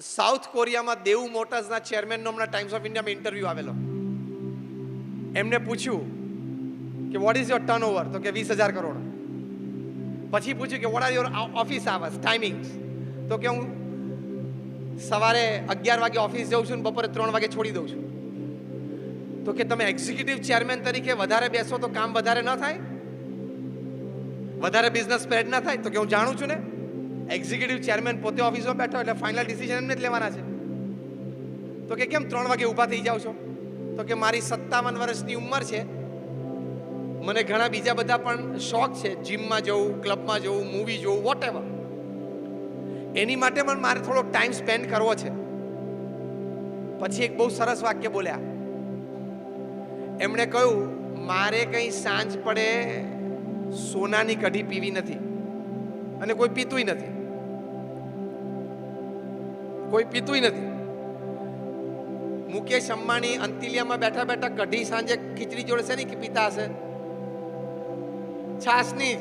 South કોરિયામાં દેવ મોટર્સના ચેરમેનનો હમણાં times of ઇન્ડિયામાં interview આવેલો. એમને પૂછ્યું કે what is your turn over, તો કે 20,000 કરોડ. પછી પૂછ્યું કે what are your office hours timings, તો કે હું સવારે 11 વાગે ઓફિસ જાઉં છું ને બપોરે 3 વાગે છોડી દઉં છું. તો કે તમે એક્ઝિક્યુટિવ ચેરમેન તરીકે વધારે બેસો તો કામ વધારે ન થાય, વધારે બિઝનેસ સ્પ્રેડ ના થાય? તો કે હું જાણું છું ને, એક્ઝિક્યુટિવ ચેરમેન પોતે ઓફિસમાં બેઠો એટલે ફાઇનલ ડિસિઝન એમને જ લેવાના છે. તો કે કેમ 3 વાગે ઊભા થઈ જાવ છો? તો કે મારી 57 વર્ષની ઉંમર છે, મને ઘણા બીજા બધા પણ શોખ છે, જીમમાં જવું, ક્લબમાં જવું, મૂવી જોવું, વોટ એવર. એની માટે પણ મારે થોડો ટાઈમ સ્પેન્ડ કરવો છે. પછી એક બહુ સરસ વાક્ય બોલ્યા. એમણે કહ્યું, મારે કંઈ સાંજ પડે સોનાની કઢી પીવી નથી, અને કોઈ પીતુંય નથી, કોઈ પીતુંય નથી. મુકેશ અંબાણી અંતિલિયામાં બેઠા બેઠા કઢી સાંજે ખીચડી જોડે છે ને કે પીતા હશે, છાસની.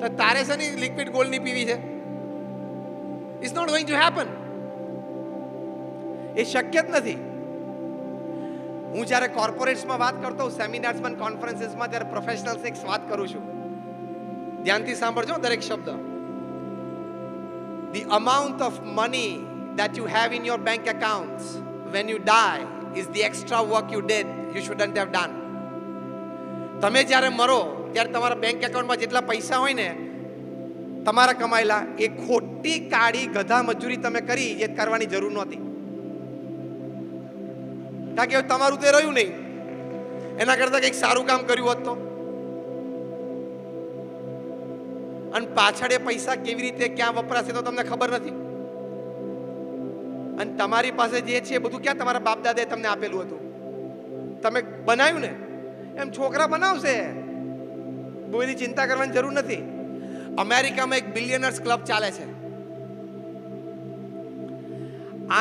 તો તારે છે ને લિક્વિડ ગોલ્ડની પીવી છે? It's not going to happen. એ શક્ય જ નથી. હું જ્યારે કોર્પોરેટ્સમાં વાત કરતો હોઉં, સેમિનાર્સમાં, કોન્ફરન્સીસમાં, ત્યારે પ્રોફેશનલ્સ એક વાત કરું છું, ધ્યાનથી સાંભળજો દરેક શબ્દ. The amount of money that you have in your bank accounts when you die is the extra work you did you shouldn't have done. તમે જ્યારે મરો ત્યારે તમારા બેંક એકાઉન્ટમાં જેટલા પૈસા હોય ને તમારા કમાયેલા, એ ખોટી કાળી ગધા મજૂરી તમે કરી જે કરવાની જરૂર નહોતી. કારણ કે તમારું તે રહ્યું નહીં, એના કરતા કંઈક સારું કામ કર્યું હોત તો. અને પાછળ એ પૈસા કેવી રીતે ક્યાં વપરાશે તો તમને ખબર નથી. અને તમારી પાસે જે છે એ બધું ક્યાં તમારા બાપ દાદાએ તમને આપેલું હતું, તમે બનાવ્યું ને, એમ છોકરા બનાવશે, બહુ એની ચિંતા કરવાની જરૂર નથી. અમેરિકામાં એક બિલિયનર્સ ક્લબ ચાલે છે.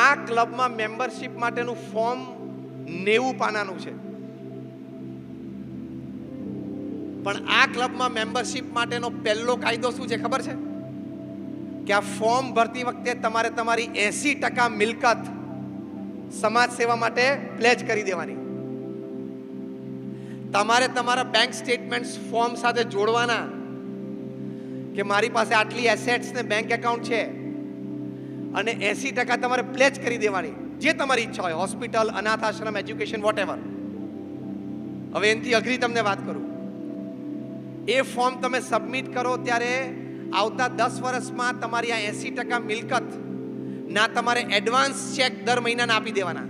આ ક્લબમાં મેમ્બરશિપ માટેનું ફોર્મ 90 પાનાનું છે. પણ આ ક્લબમાં મેમ્બરશિપ માટેનો પહેલો કાયદો શું છે ખબર છે? કે આ ફોર્મ ભરતી વખતે તમારે તમારી 80% મિલકત સમાજ સેવા માટે પ્લેજ કરી દેવાની. તમારે તમારા બેંક સ્ટેટમેન્ટ્સ ફોર્મ સાથે જોડવાના કે મારી પાસે આટલી એસેટ્સ ને બેંક એકાઉન્ટ છે, અને 80% તમારે પ્લેજ કરી દેવાની, જે તમારી ઈચ્છા હોય, હોસ્પિટલ, અનાથ આશ્રમ, એજ્યુકેશન, વોટ એવર. હવે એનાથી અઘરી તમને વાત કરું. એ ફોર્મ તમે સબમિટ કરો ત્યારે આવતા 10 વર્ષમાં તમારી આ 80% મિલકત ના તમારે એડવાન્સ ચેક દર મહિનાના આપી દેવાના.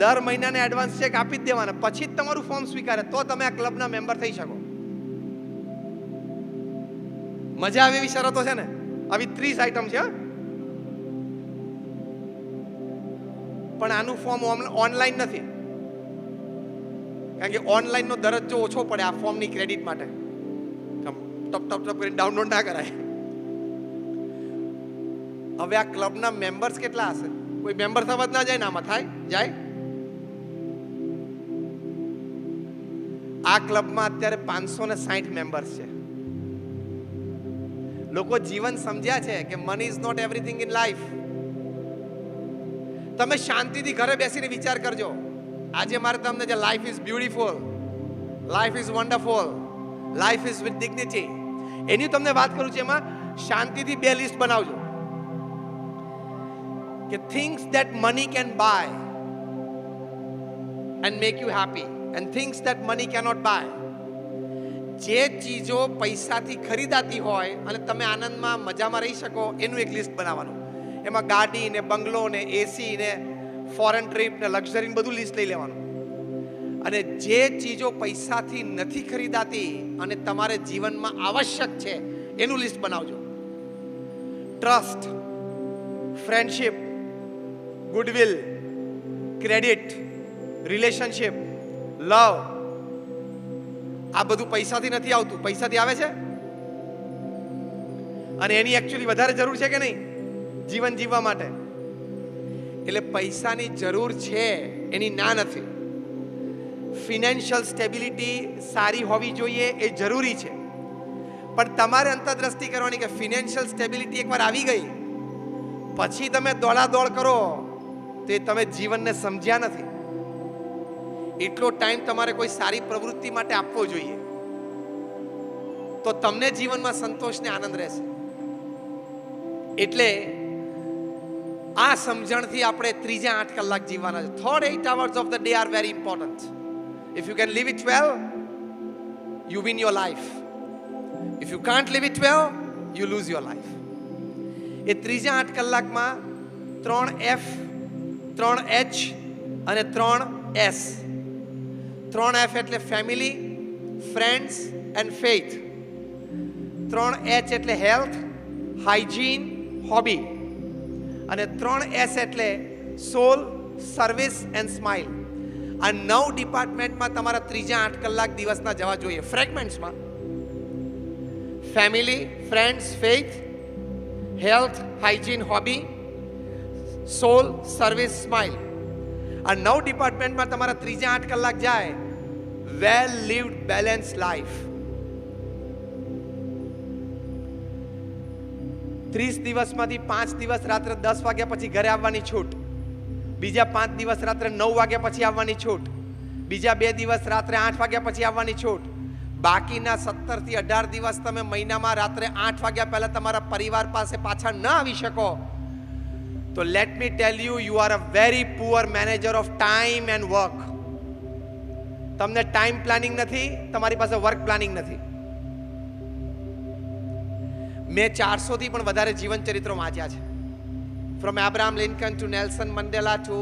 દર મહિનાને એડવાન્સ ચેક આપી જ દેવાના. પછી જ તમારું ફોર્મ સ્વીકારે, તો તમે આ ક્લબના મેમ્બર થઈ શકો. મજા આવે એવી શરતો છે ને. આવી 30 આઈટમ છે. પણ આનું ફોર્મ ઓનલાઈન નથી, કારણ કે ઓનલાઈનનો દરજ્જો ઓછો પડે આ ફોર્મની ક્રેડિટ માટે. ટપ ટપ ટપ કરીને ડાઉનલોડ ના કરાય. હવે આ ક્લબના મેમ્બર્સ કેટલા હશે? કોઈ મેમ્બર થવા જ ના જાય ને આમાં થાય જાય. આ ક્લબમાં અત્યારે 560 મેમ્બર્સ છે. લોકો જીવન સમજ્યા છે કે money is not everything in life. તમે શાંતિથી ઘરે બેસીને વિચાર કરજો. આજે મારે તમને જે life is beautiful, life is wonderful, life is with dignity, એની તમને વાત કરું છું. એમાં શાંતિથી 2 લિસ્ટ બનાવજો કે things that money can buy and make you happy, and things that money cannot buy. જે ચીજો પૈસાથી ખરીદાતી હોય અને તમે આનંદમાં મજામાં રહી શકો, એનું એક લિસ્ટ બનાવવાનું. એમાં ગાડી ને, બંગલો ને, એસી ને, ફોરેન ટ્રીપ ને, લક્ઝરી બધું લિસ્ટ લઈ લેવાનું. અને જે ચીજો પૈસાથી નથી ખરીદાતી અને તમારે જીવનમાં આવશ્યક છે, એનું લિસ્ટ બનાવજો. Trust, friendship, goodwill, credit, relationship, love, આ બધું પૈસાથી નથી આવતું. પૈસાથી આવે છે, અને એની એકચ્યુઅલી વધારે જરૂર છે કે નહીં જીવન જીવવા માટે. એટલે પૈસાની જરૂર છે, એની ના નથી. ફિનાન્શિયલ સ્ટેબિલિટી સારી હોવી જોઈએ, એ જરૂરી છે. પણ તમારે અંતરદ્રષ્ટિ કરવાની કે ફિનાન્શિયલ સ્ટેબિલિટી એકવાર આવી ગઈ પછી તમે દોડાદોડ કરો તો એ તમે જીવનને સમજ્યા નથી. એટલો ટાઈમ તમારે કોઈ સારી પ્રવૃત્તિ માટે આપવો જોઈએ, તો તમને જીવનમાં સંતોષ ને આનંદ રહેશે. એટલે આ સમજણથી આપણે ત્રીજા 8 કલાક જીવવાના છે. Third 8 hours of the day are very important. If you can live it well, you win your life. If you can't live it well, you lose your life. એ ત્રીજા 8 કલાકમાં 3 F, 3 H અને 3 S. 3 F એટલે family, friends and faith. 3 H એટલે health, hygiene, hobby. અને 3 S એટલે સોલ, service and smile. આ 9 ડિપાર્ટમેન્ટમાં તમારા ત્રીજા 8 કલાક દિવસના જવા જોઈએ. ફ્રેગમેન્ટ્સમાં family, friends, faith, health, hygiene, hobby, soul, service, smile. આ 9 ડિપાર્ટમેન્ટમાં તમારા ત્રીજા 8 કલાક જાય. વેલ લીવ્ડ બેલેન્સ લાઈફ. 30 દિવસમાંથી 5 દિવસ રાત્રે 10 વાગ્યા પછી ઘરે આવવાની છૂટ, બીજા 5 દિવસ રાત્રે 9 વાગ્યા પછી આવવાની છૂટ, બીજા 2 દિવસ રાત્રે 8 વાગ્યા પછી આવવાની છૂટ. બાકીના 17 થી 18 દિવસ તમે મહિનામાં રાત્રે 8 વાગ્યા પહેલા તમારા પરિવાર પાસે પાછા ન આવી શકો તો let me tell you, you are a very poor manager of time and work. તમને ટાઈમ પ્લાનિંગ નથી, તમારી પાસે વર્ક પ્લાનિંગ નથી. મેં 400 થી પણ વધારે જીવન ચરિત્રો વાંચ્યા છે. From Abraham Lincoln to Nelson Mandela to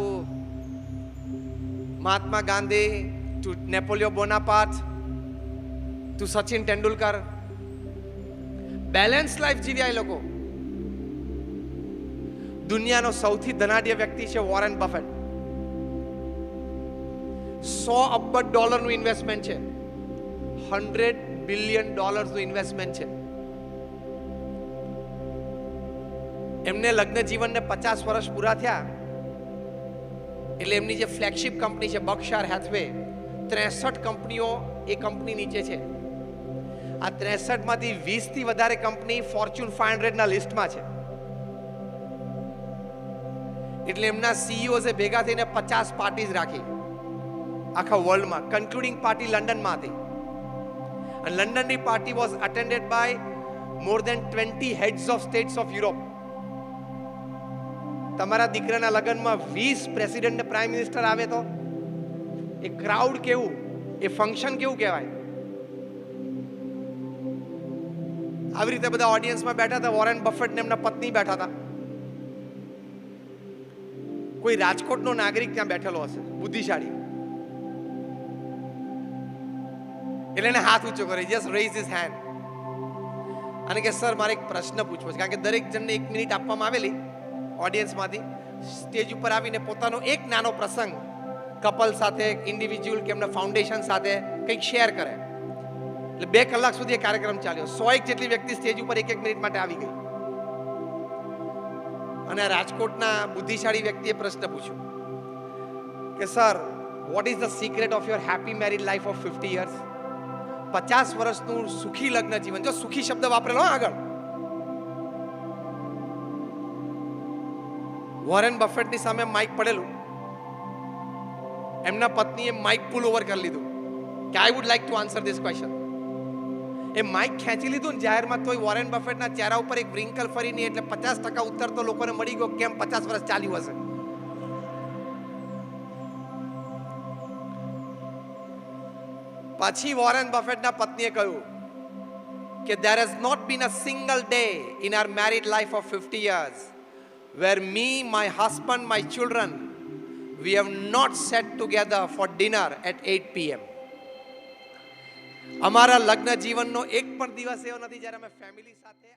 Mahatma Gandhi to Napoleon Bonaparte to Sachin Tendulkar. Balance life જીવ્યા એ લોકો. દુનિયાનો સૌથી ધનાઢ્ય વ્યક્તિ છે વોરેન બફેટ. $100 અબજ ઇન્વેસ્ટમેન્ટ છે, $100 બિલિયન ઇન્વેસ્ટમેન્ટ છે. એમને લગ્ન જીવનને 50 વર્ષ પૂરા થયા એટલે એમની જે ફ્લેગશિપ કંપની છે બર્કશાયર હેથવે, 63 કંપનીઓ એ કંપની નીચે છે. આ 63 માંથી 20 થી વધારે કંપની ફોર્ચ્યુન 500 ના લિસ્ટમાં છે. એટલે એમના સીઈઓઝે ભેગા થઈને 50 પાર્ટીઝ રાખી આખા વર્લ્ડમાં, કન્ક્લુડિંગ પાર્ટી લંડનમાં હતી. અને લંડનની party was attended by more than 20 heads of states of Europe. તમારા દીકરાના લગ્નમાં 20 પ્રેસિડેન્ટ ને પ્રાઇમ મિનિસ્ટર આવે તો એ ક્રાઉડ કેવું, એ ફંક્શન કેવું કહેવાય. આવી રીતે બધા ઓડિયન્સમાં બેઠા હતા. વોરેન બફેટ ને એમના પત્ની બેઠા હતા. કોઈ રાજકોટનો નાગરિક ત્યાં બેઠેલો હશે, બુદ્ધિશાળી, એટલે એને હાથ ઊંચો કરે, જસ્ટ રેઝ હિઝ હેન્ડ અને કે સર મારે એક પ્રશ્ન પૂછવો છે. કારણ કે દરેક જણને 1 મિનિટ આપવામાં આવેલી ઓડિયન્સમાંથી. સ્ટેજ ઉપર આવીને પોતાનો એક નાનો પ્રસંગ કપલ સાથે, ઇન્ડિવિજ્યુઅલ કે એમના ફાઉન્ડેશન સાથે કંઈક શેર કરે. એટલે 2 કલાક સુધી એ કાર્યક્રમ ચાલ્યો. 100 જેટલી વ્યક્તિ સ્ટેજ ઉપર 1 મિનિટ માટે આવી ગઈ. અને રાજકોટના બુદ્ધિશાળી વ્યક્તિએ પ્રશ્ન પૂછ્યો કે sir what is the secret of your happy married life of 50 years. 50 વર્ષનું સુખી લગ્ન જીવન. જો સુખી શબ્દ વાપરેલો આગળ. વોરેન બફેટની સામે માઇક પડેલું. એમના પત્નીએ માઇક પુલ ઓવર કરી લીધું કે I would like to answer this question. એ માઇક ખેંચી લીધું ને જાહેરમાં, તોય વોરેન બફેટના ચહેરા ઉપર એક વ્રિંકલ ફરી નહીં. એટલે 50% ઉત્તર તો લોકોને મળી ગયો કેમ 50 વર્ષ ચાલ્યું હશે. પછી વોરેન બફેટના પત્નીએ કહ્યું કે there has not been a single day in our married life of 50 years where me, my husband, my children, we have not sat together for dinner at 8 p.m. અમારા લગ્ન જીવનનો એક પણ દિવસ એવો નથી જ્યારે અમે ફેમિલી સાથે